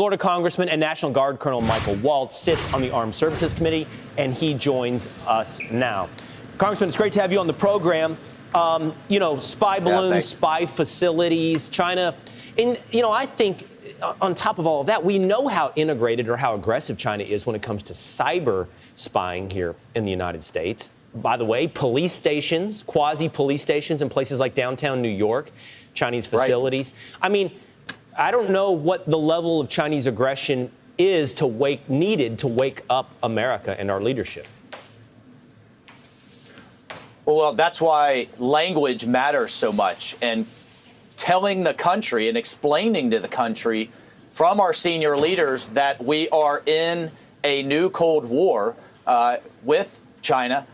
Florida Congressman and National Guard Colonel Michael Waltz sits on the Armed Services Committee, and he joins us now. Congressman, it's great to have you on the program. Spy balloons, spy facilities, China. And, I think on top of all of that, we know how integrated or how aggressive China is when it comes to cyber spying here in the United States. By the way, police stations, quasi-police stations in places like downtown New York, Chinese facilities. Right. I mean, I don't know what the level of Chinese aggression is needed to wake up America and our leadership. Well, that's why language matters so much. And telling the country and explaining to the country from our senior leaders that we are in a new Cold War with China.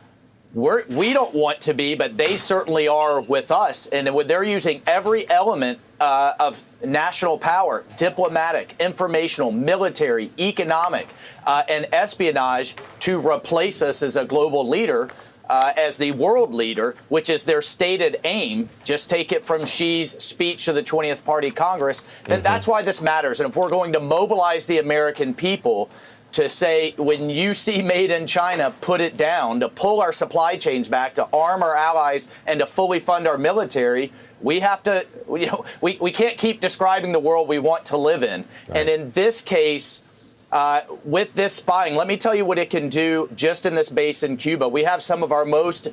We don't want to be, but they certainly are with us. And they're using every element of national power, diplomatic, informational, military, economic, and espionage to replace us as a global leader, as the world leader, which is their stated aim. Just take it from Xi's speech to the 20th Party Congress. Then that's why this matters. And if we're going to mobilize the American people to say, when you see made in China, put it down, to pull our supply chains back, to arm our allies, and to fully fund our military, we have to, we can't keep describing the world we want to live in. Right. And in this case, with this spying, let me tell you what it can do just in this base in Cuba. We have some of our most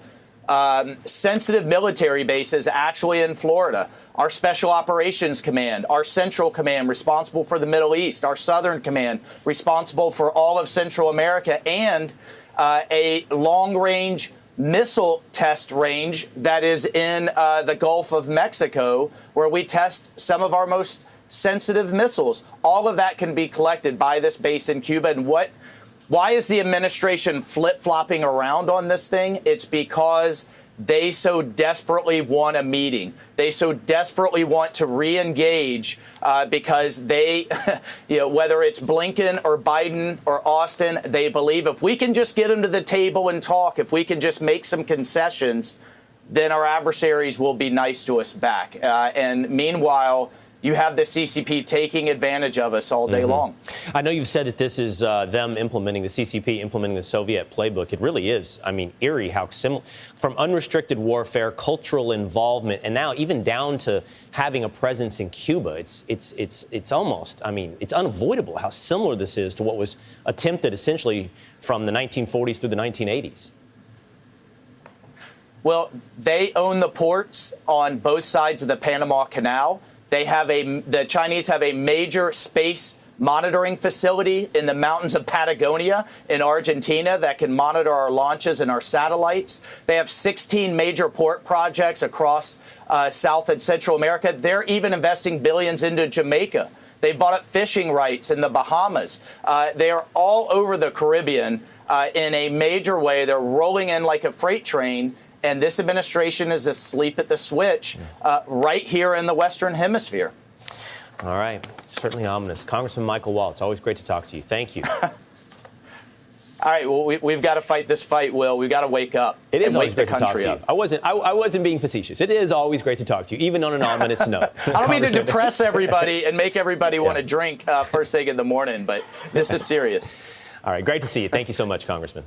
sensitive military bases actually in Florida. Our Special Operations Command, our Central Command responsible for the Middle East, our Southern Command responsible for all of Central America, and a long-range missile test range that is in the Gulf of Mexico, where we test some of our most sensitive missiles. All of that can be collected by this base in Cuba. And why is the administration flip-flopping around on this thing? It's because they so desperately want a meeting. They so desperately want to re-engage because they, whether it's Blinken or Biden or Austin, they believe if we can just get them to the table and talk, if we can just make some concessions, then our adversaries will be nice to us back. And meanwhile, you have the CCP taking advantage of us all day long. I know you've said that this is them implementing, the CCP implementing the Soviet playbook. It really is, eerie how similar, from unrestricted warfare, cultural involvement, and now even down to having a presence in Cuba. It's almost, it's unavoidable how similar this is to what was attempted essentially from the 1940s through the 1980s. Well, they own the ports on both sides of the Panama Canal. The Chinese have a major space monitoring facility in the mountains of Patagonia in Argentina that can monitor our launches and our satellites. They have 16 major port projects across South and Central America. They're even investing billions into Jamaica. They bought up fishing rights in the Bahamas. They are all over the Caribbean in a major way. They're rolling in like a freight train. And this administration is asleep at the switch right here in the Western Hemisphere. All right. Certainly ominous. Congressman Michael Waltz, always great to talk to you. Thank you. All right. Well, we've got to fight this fight, Will. We've got to wake up. It is always great to talk to you. I wasn't being facetious. It is always great to talk to you, even on an ominous note. I don't mean to depress everybody and make everybody want to drink first thing in the morning, but this is serious. All right. Great to see you. Thank you so much, Congressman.